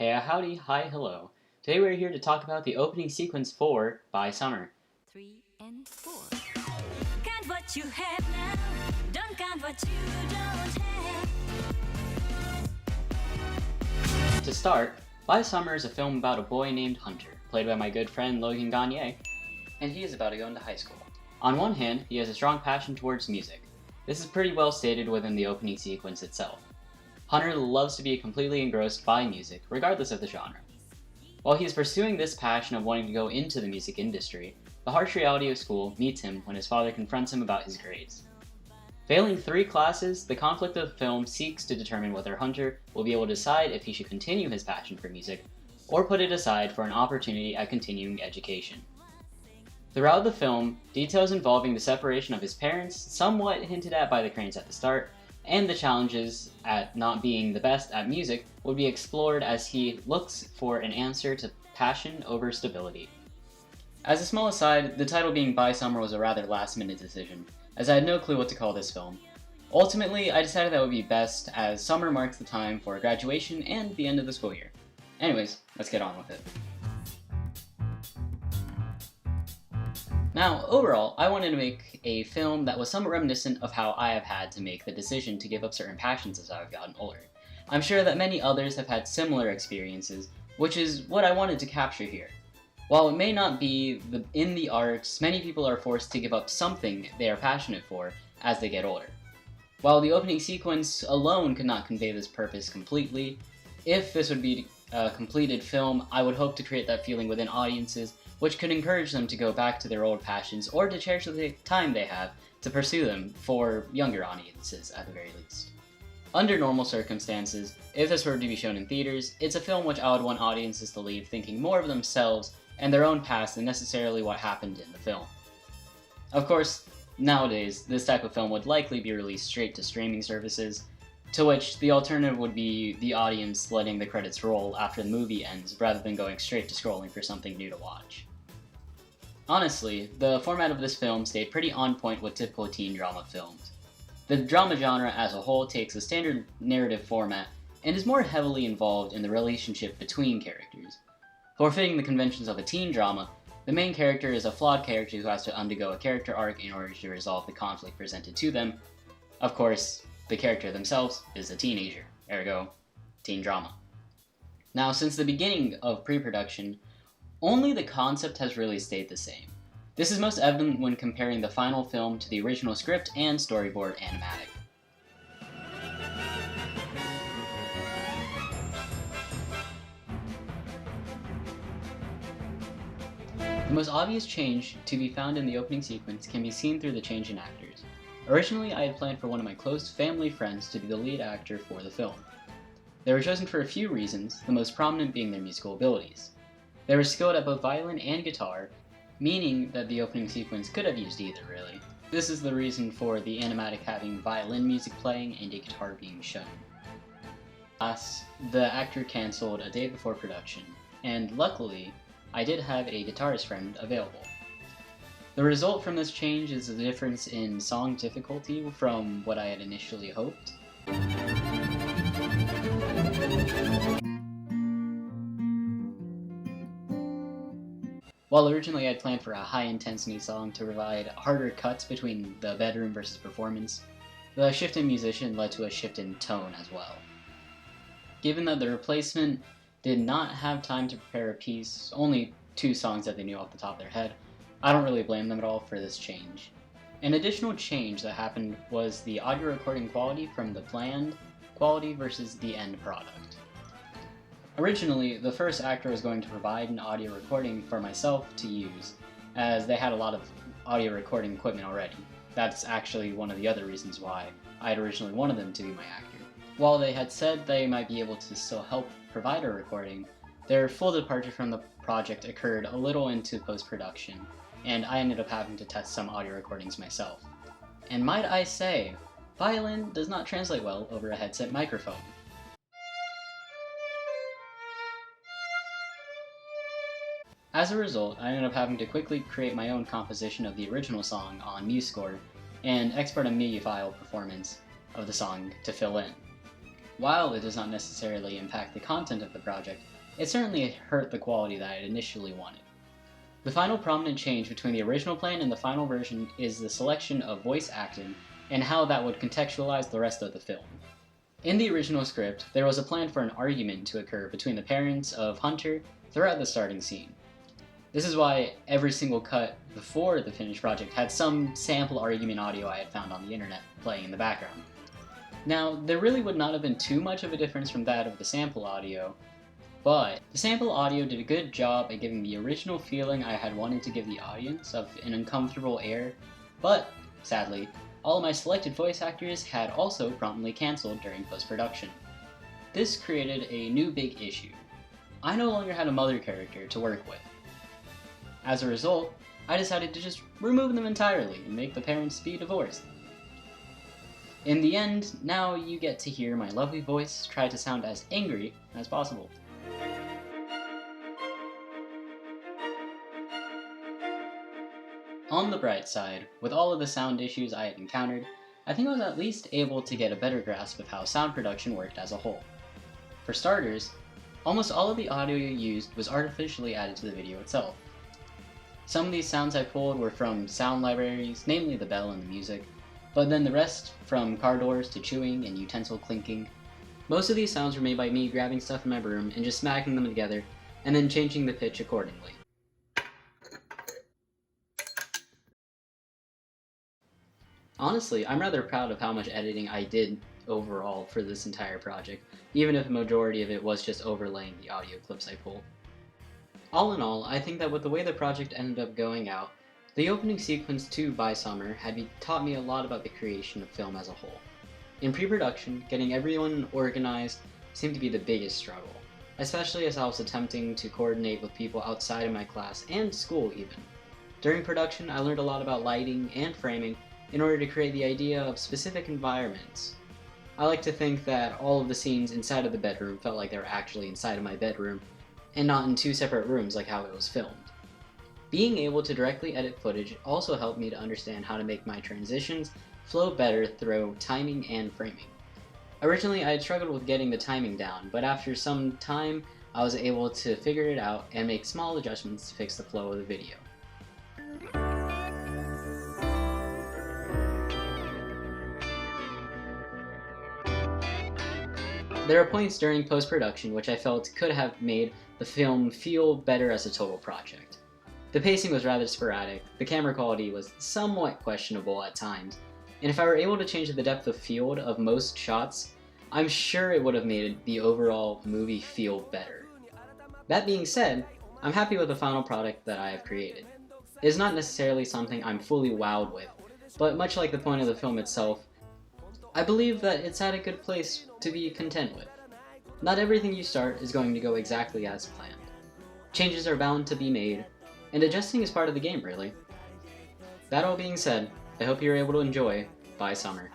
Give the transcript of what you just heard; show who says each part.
Speaker 1: Hey, howdy, hi, hello. Today we're here to talk about the opening sequence for By Summer.
Speaker 2: 3 and 4. Count what you have now. Don't count what you don't have.
Speaker 1: To start, By Summer is a film about a boy named Hunter, played by my good friend Logan Gagne, and he is about to go into high school. On one hand, he has a strong passion towards music. This is pretty well stated within the opening sequence itself. Hunter loves to be completely engrossed by music, regardless of the genre. While he is pursuing this passion of wanting to go into the music industry, the harsh reality of school meets him when his father confronts him about his grades. Failing 3 classes, the conflict of the film seeks to determine whether Hunter will be able to decide if he should continue his passion for music, or put it aside for an opportunity at continuing education. Throughout the film, details involving the separation of his parents, somewhat hinted at by the Cranes at the start, and the challenges at not being the best at music would be explored as he looks for an answer to passion over stability. As a small aside, the title being By Summer was a rather last-minute decision, as I had no clue what to call this film. Ultimately, I decided that would be best, as summer marks the time for graduation and the end of the school year. Anyways, let's get on with it. Now, overall, I wanted to make a film that was somewhat reminiscent of how I have had to make the decision to give up certain passions as I've gotten older. I'm sure that many others have had similar experiences, which is what I wanted to capture here. While it may not be in the arts, many people are forced to give up something they are passionate for as they get older. While the opening sequence alone could not convey this purpose completely, if this would be a completed film, I would hope to create that feeling within audiences, which could encourage them to go back to their old passions or to cherish the time they have to pursue them for younger audiences at the very least. Under normal circumstances, if this were to be shown in theaters, it's a film which I would want audiences to leave thinking more of themselves and their own past than necessarily what happened in the film. Of course, nowadays, this type of film would likely be released straight to streaming services, to which the alternative would be the audience letting the credits roll after the movie ends rather than going straight to scrolling for something new to watch. Honestly, the format of this film stayed pretty on point with typical teen drama films. The drama genre as a whole takes a standard narrative format and is more heavily involved in the relationship between characters. Forfeiting the conventions of a teen drama, the main character is a flawed character who has to undergo a character arc in order to resolve the conflict presented to them. Of course, the character themselves is a teenager, ergo, teen drama. Now, since the beginning of pre-production, only the concept has really stayed the same. This is most evident when comparing the final film to the original script and storyboard animatic. The most obvious change to be found in the opening sequence can be seen through the change in actors. Originally, I had planned for one of my close family friends to be the lead actor for the film. They were chosen for a few reasons, the most prominent being their musical abilities. They were skilled at both violin and guitar, meaning that the opening sequence could have used either, really. This is the reason for the animatic having violin music playing and a guitar being shown. Last, the actor cancelled a day before production, and luckily, I did have a guitarist friend available. The result from this change is a difference in song difficulty from what I had initially hoped. While originally I had planned for a high-intensity song to provide harder cuts between the bedroom versus performance, the shift in musician led to a shift in tone as well. Given that the replacement did not have time to prepare a piece, only 2 songs that they knew off the top of their head, I don't really blame them at all for this change. An additional change that happened was the audio recording quality from the planned quality versus the end product. Originally, the first actor was going to provide an audio recording for myself to use, as they had a lot of audio recording equipment already. That's actually one of the other reasons why I had originally wanted them to be my actor. While they had said they might be able to still help provide a recording, their full departure from the project occurred a little into post-production, and I ended up having to test some audio recordings myself. And might I say, violin does not translate well over a headset microphone. As a result, I ended up having to quickly create my own composition of the original song on MuseScore and export a MIDI file performance of the song to fill in. While it does not necessarily impact the content of the project, it certainly hurt the quality that I had initially wanted. The final prominent change between the original plan and the final version is the selection of voice acting and how that would contextualize the rest of the film. In the original script, there was a plan for an argument to occur between the parents of Hunter throughout the starting scene. This is why every single cut before the finished project had some sample argument audio I had found on the internet playing in the background. Now, there really would not have been too much of a difference from that of the sample audio, but the sample audio did a good job at giving the original feeling I had wanted to give the audience of an uncomfortable air, but, sadly, all of my selected voice actors had also promptly cancelled during post-production. This created a new big issue. I no longer had a mother character to work with. As a result, I decided to just remove them entirely and make the parents be divorced. In the end, now you get to hear my lovely voice try to sound as angry as possible. On the bright side, with all of the sound issues I had encountered, I think I was at least able to get a better grasp of how sound production worked as a whole. For starters, almost all of the audio used was artificially added to the video itself. Some of these sounds I pulled were from sound libraries, namely the bell and the music, but then the rest from car doors to chewing and utensil clinking. Most of these sounds were made by me grabbing stuff in my room and just smacking them together, and then changing the pitch accordingly. Honestly, I'm rather proud of how much editing I did overall for this entire project, even if a majority of it was just overlaying the audio clips I pulled. All in all, I think that with the way the project ended up going out, the opening sequence to By Summer had taught me a lot about the creation of film as a whole. In pre-production, getting everyone organized seemed to be the biggest struggle, especially as I was attempting to coordinate with people outside of my class and school even. During production, I learned a lot about lighting and framing in order to create the idea of specific environments. I like to think that all of the scenes inside of the bedroom felt like they were actually inside of my bedroom, and not in two separate rooms like how it was filmed. Being able to directly edit footage also helped me to understand how to make my transitions flow better through timing and framing. Originally, I had struggled with getting the timing down, but after some time, I was able to figure it out and make small adjustments to fix the flow of the video. There are points during post-production which I felt could have made the film feel better as a total project. The pacing was rather sporadic, the camera quality was somewhat questionable at times, and if I were able to change the depth of field of most shots, I'm sure it would have made the overall movie feel better. That being said, I'm happy with the final product that I have created. It is not necessarily something I'm fully wowed with, but much like the point of the film itself, I believe that it's at a good place to be content with. Not everything you start is going to go exactly as planned. Changes are bound to be made, and adjusting is part of the game, really. That all being said, I hope you're able to enjoy By Summer.